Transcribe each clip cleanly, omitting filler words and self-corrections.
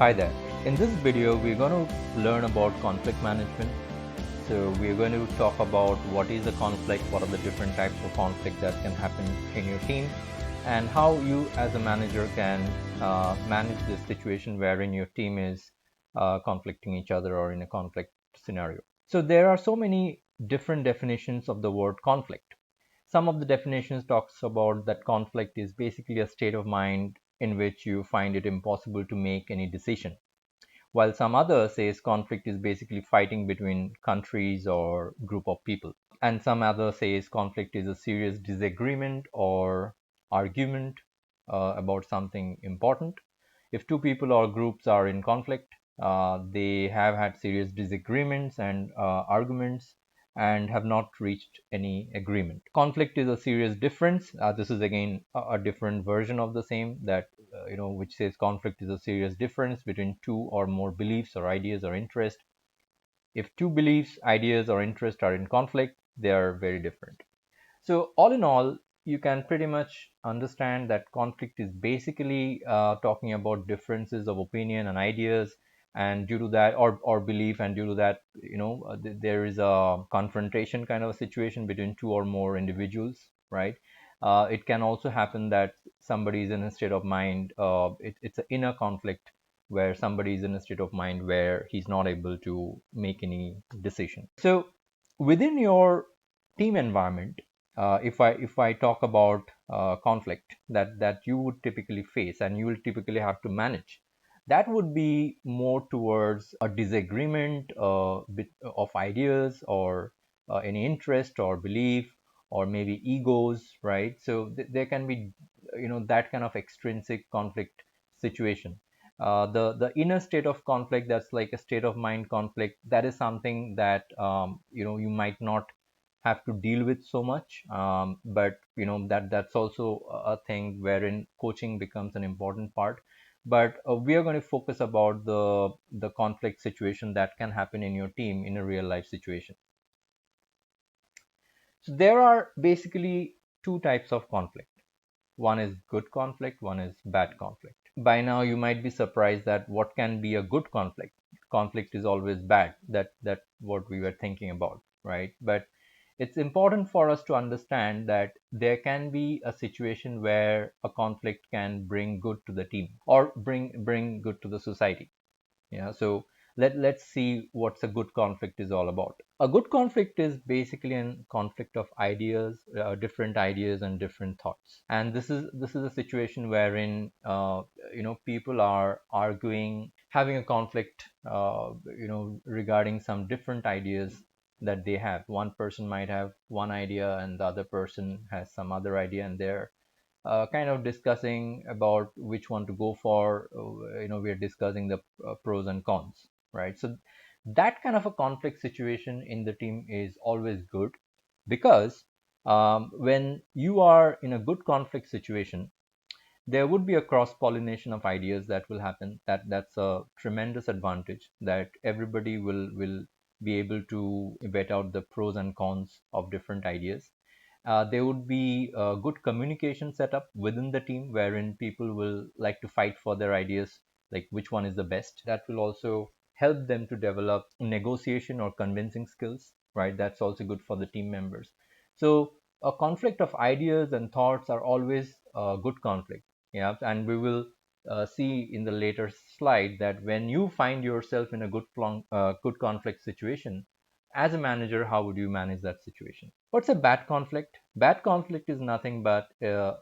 Hi there. In this video, we're going to learn about conflict management. So we're going to talk about what is a conflict, what are the different types of conflict that can happen in your team, and how you as a manager can manage this situation wherein your team is conflicting each other or in a conflict scenario. So there are so many different definitions of the word conflict. Some of the definitions talks about that conflict is basically a state of mind in which you find it impossible to make any decision, while some others says conflict is basically fighting between countries or group of people, and some others says conflict is a serious disagreement or argument about something important. If two people or groups are in conflict, they have had serious disagreements and arguments and have not reached any agreement. Conflict is a serious difference. This is again a different version of the same, that which says conflict is a serious difference between two or more beliefs or ideas or interest. If two beliefs, ideas, or interests are in conflict, they are very different. So all in all, you can pretty much understand that conflict is basically talking about differences of opinion and ideas, and due to that, or belief, and due to that, there is a confrontation kind of a situation between two or more individuals, right? It can also happen that somebody is in a state of mind. It's an inner conflict where somebody is in a state of mind where he's not able to make any decision. So within your team environment, if I talk about conflict that you would typically face and you will typically have to manage, that would be more towards a disagreement bit of ideas, or any interest or belief, or maybe egos, right? So there can be that kind of extrinsic conflict situation. The inner state of conflict, that's like a state of mind conflict, that is something that you might not have to deal with so much, but that's also a thing wherein coaching becomes an important part. But we are going to focus about the conflict situation that can happen in your team in a real life situation. So there are basically two types of conflict. One is good conflict, one is bad conflict. By now you might be surprised that what can be a good conflict. Conflict is always bad, that what we were thinking about, right? But it's important for us to understand that there can be a situation where a conflict can bring good to the team, or bring good to the society. So let's see what's a good conflict is all about. A good conflict is basically a conflict of ideas, different ideas and different thoughts. And this is a situation wherein people are arguing, having a conflict, regarding some different ideas that they have. One person might have one idea and the other person has some other idea, and they're kind of discussing about which one to go for. We're discussing the pros and cons, right? So that kind of a conflict situation in the team is always good, because when you are in a good conflict situation, there would be a cross pollination of ideas that will happen. That's a tremendous advantage, that everybody will be able to vet out the pros and cons of different ideas. There would be a good communication setup within the team wherein people will like to fight for their ideas, like which one is the best. That will also help them to develop negotiation or convincing skills, right? That's also good for the team members. So a conflict of ideas and thoughts are always a good conflict. Yeah, and we will see in the later slide that when you find yourself in a good conflict situation, as a manager, how would you manage that situation? What's a bad conflict? Bad conflict is nothing but a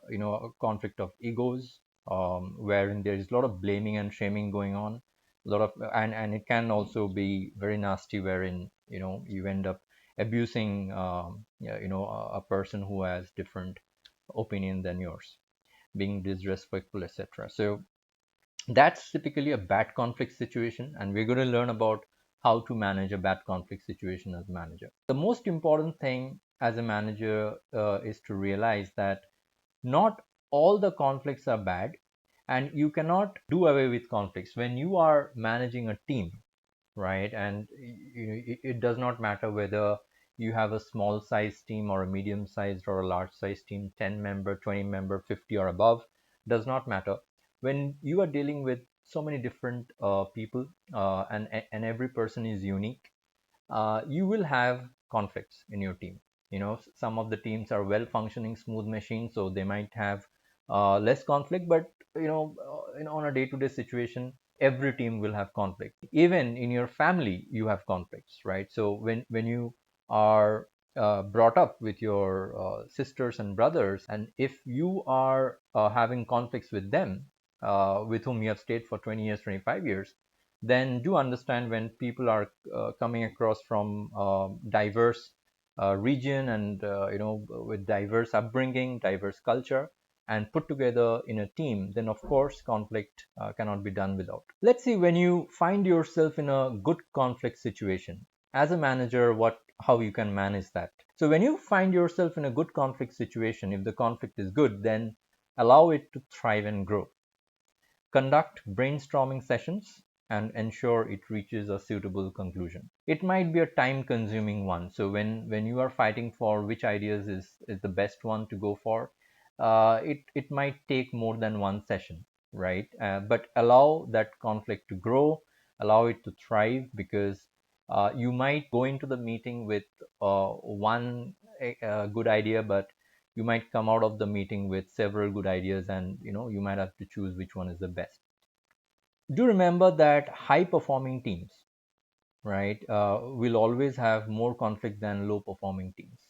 conflict of egos, wherein there is a lot of blaming and shaming going on. A lot of, and it can also be very nasty, wherein you end up abusing a person who has different opinion than yours, being disrespectful, etc. So that's typically a bad conflict situation, and we're going to learn about how to manage a bad conflict situation as a manager. The most important thing as a manager is to realize that not all the conflicts are bad, and you cannot do away with conflicts when you are managing a team, right? And it does not matter whether you have a small size team or a medium sized or a large size team, 10 member, 20 member, 50 or above, does not matter. When you are dealing with so many different people, and every person is unique. You will have conflicts in your team. Some of the teams are well functioning smooth machines, so they might have less conflict, but on a day-to-day situation, every team will have conflict. Even in your family you have conflicts, right? So when you are brought up with your sisters and brothers, and if you are having conflicts with them, with whom you have stayed for 20 years, 25 years, then do understand when people are coming across from diverse region, and with diverse upbringing, diverse culture, and put together in a team, then of course conflict cannot be done without. Let's see, when you find yourself in a good conflict situation as a manager, what how you can manage that. So when you find yourself in a good conflict situation, if the conflict is good, then allow it to thrive and grow. Conduct brainstorming sessions and ensure it reaches a suitable conclusion. It might be a time consuming one. So when you are fighting for which ideas is the best one to go for, it might take more than one session, right? But allow that conflict to grow, allow it to thrive, because you might go into the meeting with one good idea, but you might come out of the meeting with several good ideas, and you might have to choose which one is the best. Do remember that high performing teams, right, will always have more conflict than low performing teams.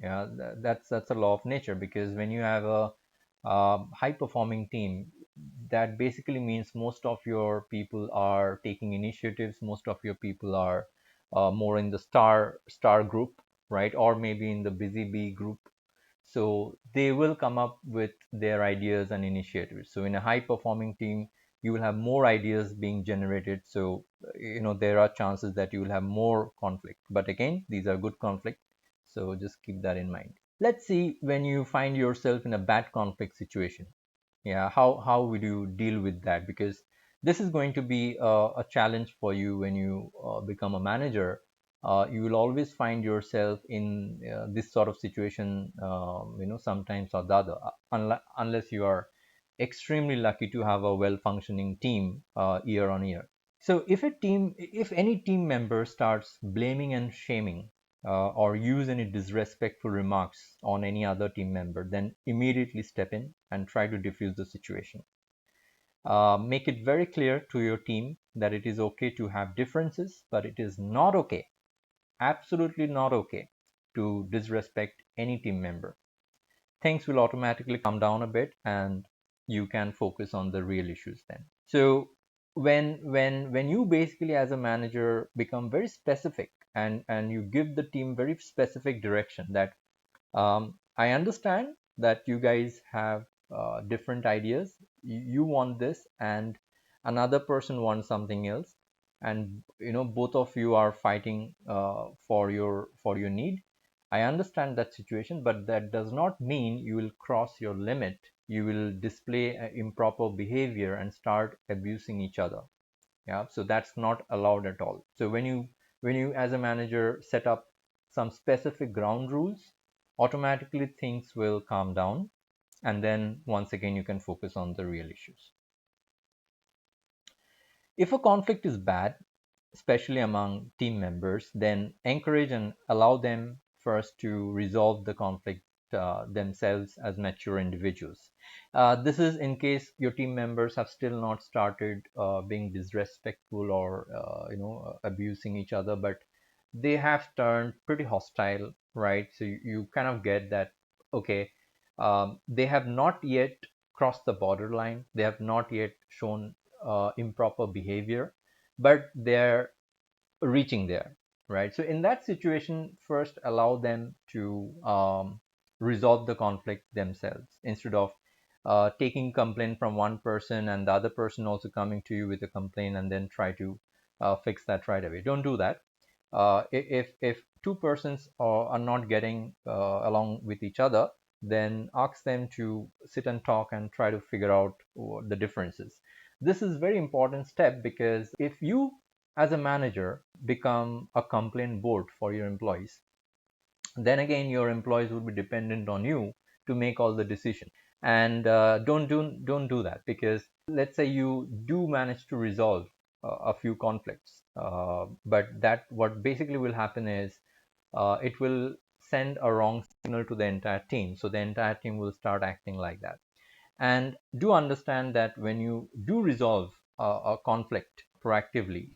Yeah, that's a law of nature, because when you have a high performing team, that basically means most of your people are taking initiatives, most of your people are more in the star group, right, or maybe in the busy bee group. So they will come up with their ideas and initiatives. So in a high performing team, you will have more ideas being generated. So there are chances that you will have more conflict, but again, these are good conflict, so just keep that in mind. Let's see, when you find yourself in a bad conflict situation, yeah, how would you deal with that? Because this is going to be a challenge for you when you become a manager. You will always find yourself in this sort of situation, sometimes or the other, unless you are extremely lucky to have a well functioning team year on year. So if any team member starts blaming and shaming, or use any disrespectful remarks on any other team member, then immediately step in and try to diffuse the situation. Make it very clear to your team that it is okay to have differences, but it is not okay, absolutely not okay, to disrespect any team member. Things will automatically calm down a bit, and you can focus on the real issues then. So when you basically as a manager become very specific, and you give the team very specific direction, that I understand that you guys have different ideas. You want this, and another person wants something else, and both of you are fighting for your need. I understand that situation, but that does not mean you will cross your limit. You will display improper behavior and start abusing each other. Yeah, so that's not allowed at all. So when you as a manager set up some specific ground rules, automatically things will calm down, and then once again you can focus on the real issues. If a conflict is bad, especially among team members, then encourage and allow them first to resolve the conflict themselves as mature individuals. This is in case your team members have still not started being disrespectful or abusing each other, but they have turned pretty hostile, right? So you kind of get that, okay, they have not yet crossed the borderline, they have not yet shown improper behavior, but they're reaching there, right? So in that situation, first allow them to resolve the conflict themselves, instead of taking complaint from one person and the other person also coming to you with a complaint, and then try to fix that right away. Don't do that. If two persons are not getting along with each other, then ask them to sit and talk and try to figure out what the differences. This is very important step, because if you as a manager become a complaint board for your employees, then again your employees would be dependent on you to make all the decisions. And don't do that, because let's say you do manage to resolve a few conflicts, but that what basically will happen is it will send a wrong signal to the entire team. So the entire team will start acting like that. And do understand that when you do resolve a conflict proactively,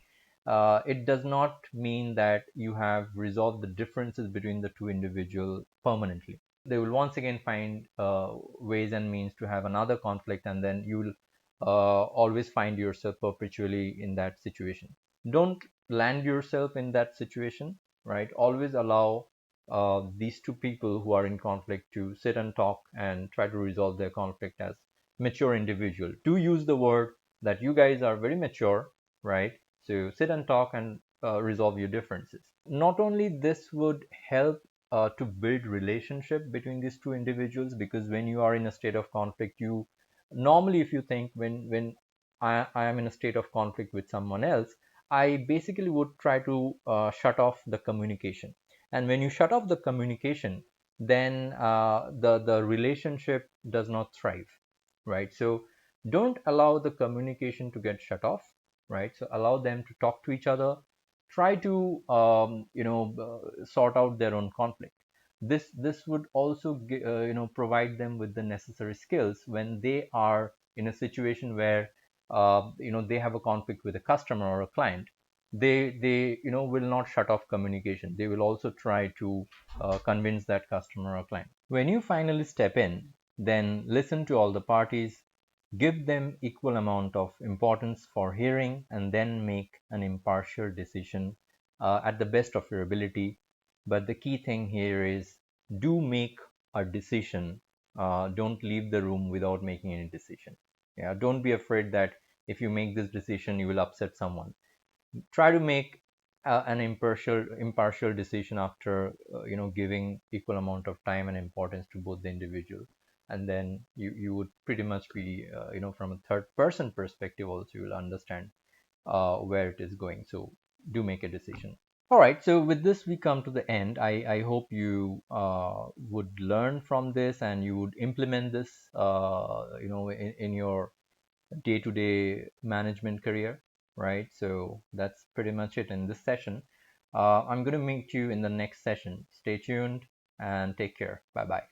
it does not mean that you have resolved the differences between the two individuals permanently. They will once again find ways and means to have another conflict, and then you will always find yourself perpetually in that situation. Don't land yourself in that situation, right? Always allow these two people who are in conflict to sit and talk and try to resolve their conflict as mature individual. Do use the word that you guys are very mature, right? So sit and talk and resolve your differences. Not only this would help to build relationship between these two individuals, because when you are in a state of conflict, you normally, if you think, when I am in a state of conflict with someone else, I basically would try to shut off the communication. And when you shut off the communication, then the relationship does not thrive, right? So don't allow the communication to get shut off, right? So allow them to talk to each other. Try to sort out their own conflict. This would also provide them with the necessary skills when they are in a situation where they have a conflict with a customer or a client. They will not shut off communication. They will also try to convince that customer or client. When you finally step in, then listen to all the parties, give them equal amount of importance for hearing, and then make an impartial decision at the best of your ability. But the key thing here is, do make a decision. Don't leave the room without making any decision. Yeah, don't be afraid that if you make this decision, you will upset someone. Try to make an impartial decision after giving equal amount of time and importance to both the individual. And then you would pretty much be from a third person perspective also, you will understand where it is going. So do make a decision. All right, so with this we come to the end. I hope you would learn from this and you would implement this in your day-to-day management career, right? So that's pretty much it in this session. I'm going to meet you in the next session. Stay tuned and take care. Bye bye.